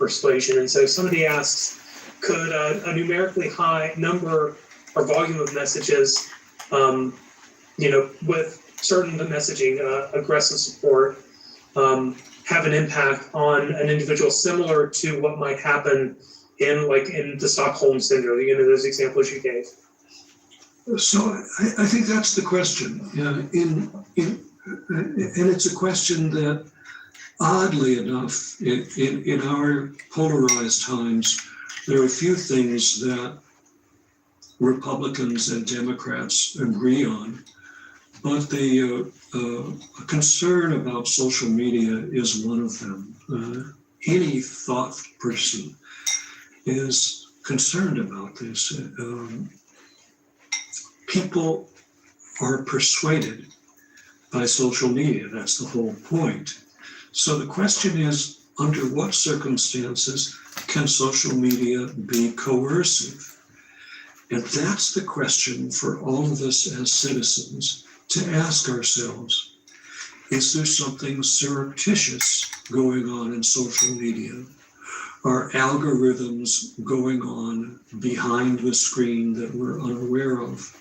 persuasion. And so somebody asks, could a numerically high number or volume of messages, with certain messaging, aggressive support, have an impact on an individual similar to what might happen in the Stockholm syndrome, those examples you gave? So I think that's the question. And it's a question that, oddly enough, in our polarized times, there are a few things that Republicans and Democrats agree on, but the concern about social media is one of them. Any thought person is concerned about this. People are persuaded by social media. That's the whole point. So the question is, under what circumstances can social media be coercive? And that's the question for all of us as citizens to ask ourselves. Is there something surreptitious going on in social media? Are algorithms going on behind the screen that we're unaware of?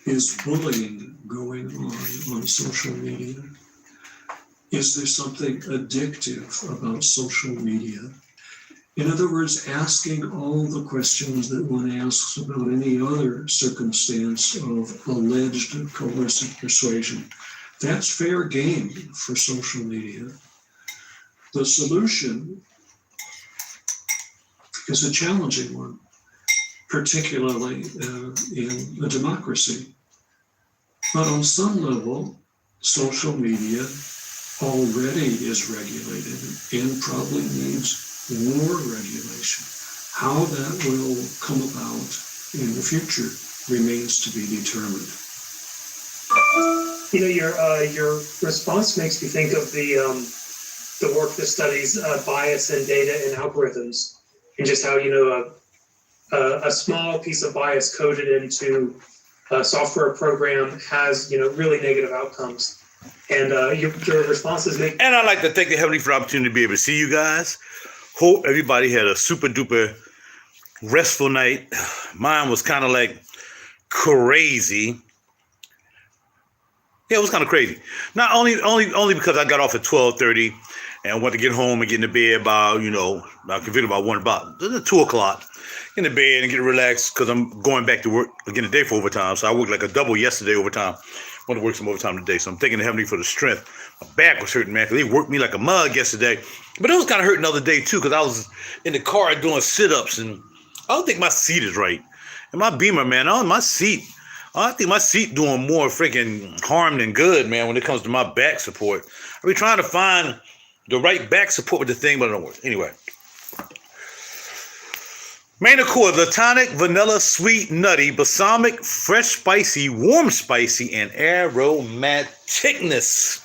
Is bullying going on social media? Is there something addictive about social media? In other words, asking all the questions that one asks about any other circumstance of alleged coercive persuasion. That's fair game for social media. The solution is a challenging one, particularly in a democracy. But on some level, social media already is regulated and probably needs more regulation. How that will come about in the future remains to be determined. Your response makes me think of the work that studies bias in data and algorithms, and just how a small piece of bias coded into a software program has really negative outcomes. And your responses make. And I'd like to thank the Heavenly for the opportunity to be able to see you guys. Hope everybody had a super duper restful night. Mine was kind of like crazy. Yeah, it was kind of crazy. Not only because I got off at 12:30 and went to get home and get into bed about, I can feel about 2 o'clock. In the bed and get relaxed because I'm going back to work again today for overtime. So I worked like a double yesterday overtime. I want to work some overtime today. So I'm thanking the Heavenly for the strength. My back was hurting, man, because they worked me like a mug yesterday. But it was kind of hurting the other day, too, because I was in the car doing sit-ups. And I don't think my seat is right. And my Beamer, man, my seat. I think my seat doing more freaking harm than good, man, when it comes to my back support. I be trying to find the right back support with the thing, but it don't work. Anyway. Main accord, the tonic, vanilla, sweet, nutty, balsamic, fresh, spicy, warm, spicy, and aromaticness.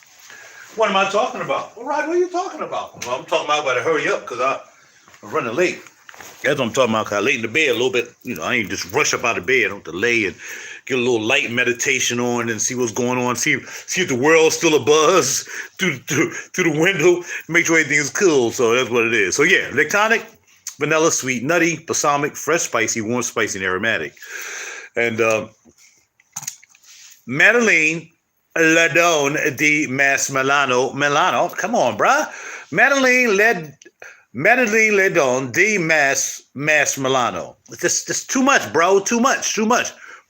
What am I talking about? Well, Rod, what are you talking about? Well, I'm talking about I better hurry up because I'm running late. That's what I'm talking about, because I lay in the bed a little bit. I ain't just rush up out of bed. I don't delay and get a little light meditation on and see what's going on. See if the world's still abuzz through the window. Make sure everything is cool. So that's what it is. So yeah, Lactonic, vanilla, sweet, nutty, balsamic, fresh, spicy, warm, spicy, and aromatic. And Madeleine Donne di Masque Milano. Come on, bruh. Madeleine Donne di Masque Milano. It's just too much, bro. Too much.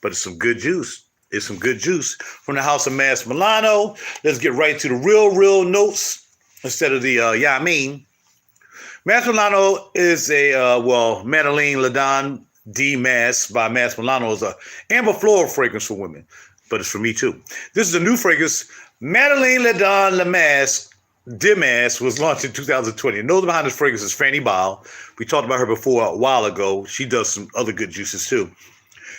But it's some good juice. It's some good juice from the house of Masque Milano. Let's get right to the real notes instead of the Masque Milano is Madeleine Donne di Masque by Masque Milano is a amber floral fragrance for women, but it's for me too. This is a new fragrance. Madeleine Donne di Masque was launched in 2020. And those behind this fragrance is Fanny Bile. We talked about her before a while ago. She does some other good juices too.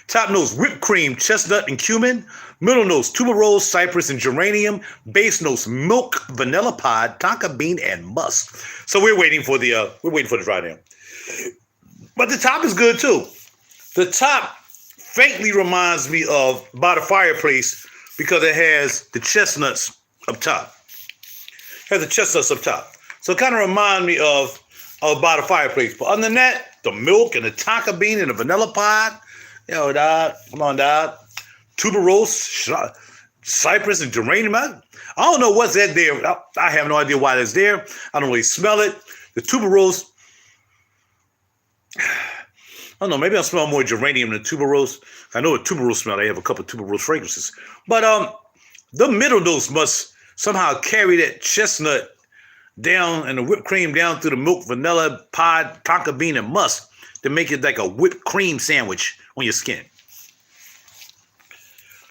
Top notes, whipped cream, chestnut, and cumin. Middle notes, tuberose, cypress, and geranium. Base notes, milk, vanilla pod, tonka bean, and musk. So we're waiting for the dry down. But the top is good too. The top faintly reminds me of By the Fireplace because it has the chestnuts up top. So it kind of reminds me of by the fireplace. But other than that, the milk and the tonka bean and the vanilla pod, dog, come on, dog. Tuberose, cypress, and geranium. I don't know what's that there. I have no idea why that's there. I don't really smell it. The tuberose, I don't know. Maybe I smell more geranium than tuberose. I know a tuberose smell. I have a couple of tuberose fragrances. But the middle notes must somehow carry that chestnut down and the whipped cream down through the milk, vanilla, pod, tonka bean, and musk to make it like a whipped cream sandwich on your skin.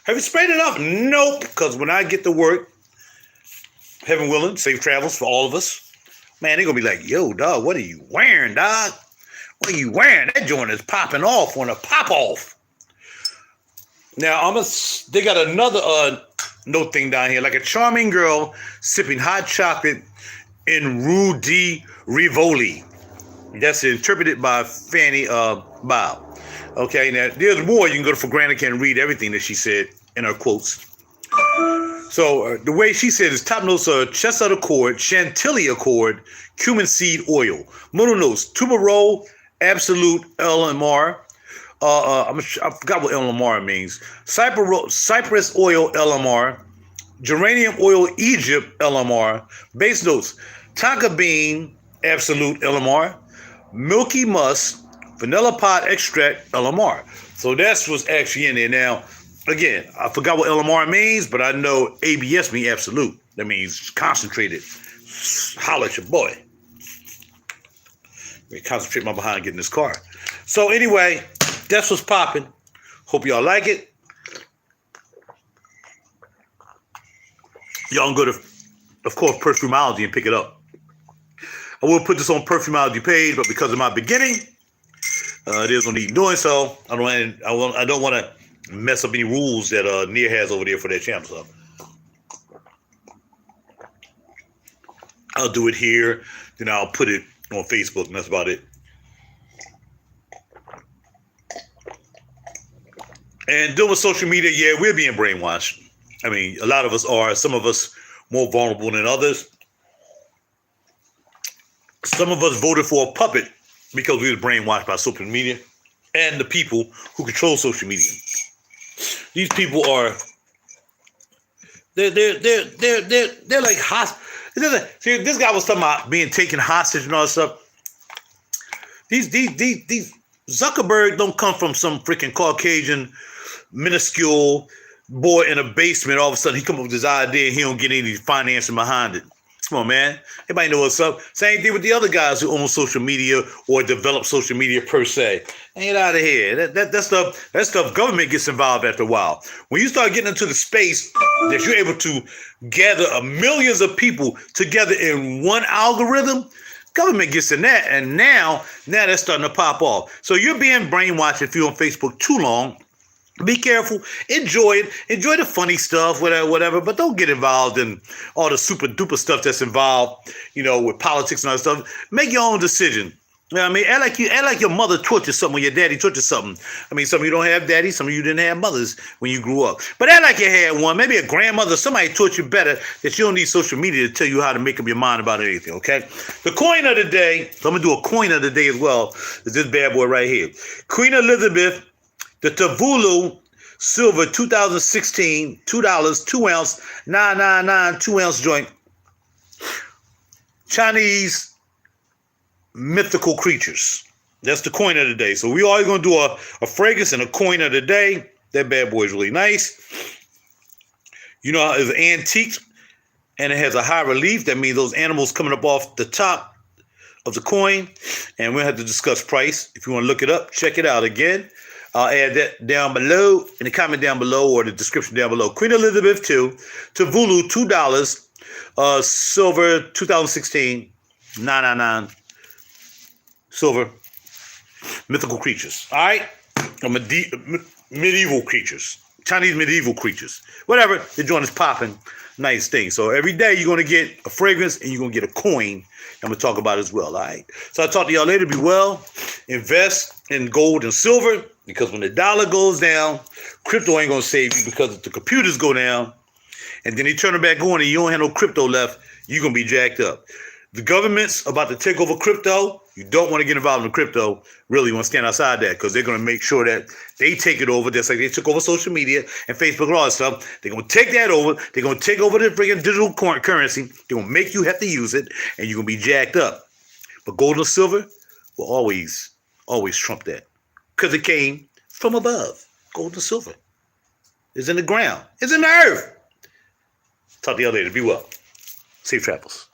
Have you sprayed it up? Nope. Because when I get to work, heaven willing, safe travels for all of us. Man, they're going to be like, yo, dog, what are you wearing, dog? What are you wearing? That joint is popping off on a pop off. Now, they got another note thing down here, like a charming girl sipping hot chocolate in Rue de Rivoli. That's interpreted by Fanny Bao. Okay, now there's more. You can go to For Granted and read everything that she said in her quotes. So the way she said is top notes are chestnut accord, chantilly accord, cumin seed oil. Middle notes, tuberose, absolute LMR. I forgot what LMR means. Cypress oil LMR, geranium oil Egypt LMR. Base notes, tonka bean absolute LMR, milky musk, vanilla pod extract LMR. So that's what's actually in there. Now, again, I forgot what LMR means, but I know ABS means absolute. That means concentrated. Holla at your boy. Let me concentrate my behind getting this car. So anyway, that's what's popping. Hope y'all like it. Y'all can go to, of course, Perfumology and pick it up. I will put this on Perfumology page, but because of my beginning, there's no need doing so. I don't want to mess up any rules that Nia has over there for that channel. So I'll do it here, then I'll put it on Facebook, and that's about it. And dealing with social media, yeah, we're being brainwashed. I mean, a lot of us are. Some of us more vulnerable than others. Some of us voted for a puppet because we were brainwashed by social media and the people who control social media. These people are they're like hostage. See, this guy was talking about being taken hostage and all that stuff. These Zuckerberg don't come from some freaking Caucasian minuscule boy in a basement. All of a sudden he come up with this idea and he don't get any financing behind it. Come on, man. Everybody know what's up. Same thing with the other guys who own social media or develop social media per se. Ain't out of here. That stuff government gets involved after a while. When you start getting into the space that you're able to gather millions of people together in one algorithm, government gets in that, and now that's starting to pop off. So you're being brainwashed if you're on Facebook too long. Be careful. Enjoy it. Enjoy the funny stuff, whatever. But don't get involved in all the super duper stuff that's involved, with politics and all that stuff. Make your own decision. You know what I mean? Act like your mother taught you something, or your daddy taught you something. I mean, some of you don't have daddies, some of you didn't have mothers when you grew up. But act like you had one. Maybe a grandmother, somebody taught you better that you don't need social media to tell you how to make up your mind about anything, okay? The coin of the day, so I'm going to do a coin of the day as well, is this bad boy right here. Queen Elizabeth, the Tavulu Silver 2016, $2, 2 ounce, 999, 2 ounce joint. Chinese mythical creatures. That's the coin of the day. So we are going to do a fragrance and a coin of the day. That bad boy is really nice. It's antique and it has a high relief. That means those animals coming up off the top of the coin. And we'll have to discuss price. If you want to look it up, check it out again. I'll add that down below in the comment down below or the description down below. Queen Elizabeth II, Tavulu, $2, silver 2016, $9.99, silver, mythical creatures. All right, medieval creatures, Chinese medieval creatures, whatever. The joint is popping, nice thing. So every day you're gonna get a fragrance and you're gonna get a coin. I'm gonna talk about it as well. All right. So I'll talk to y'all later. Be well. Invest in gold and silver. Because when the dollar goes down, crypto ain't going to save you because if the computers go down and then they turn it back on and you don't have no crypto left, you're going to be jacked up. The government's about to take over crypto. You don't want to get involved in crypto. Really, you want to stand outside that because they're going to make sure that they take it over just like they took over social media and Facebook and all that stuff. They're going to take that over. They're going to take over the freaking digital currency. They're going to make you have to use it, and you're going to be jacked up. But gold and silver will always trump that because it came from above. Gold and silver is in the ground. It's in the earth. Talk to y'all later. Be well. Safe travels.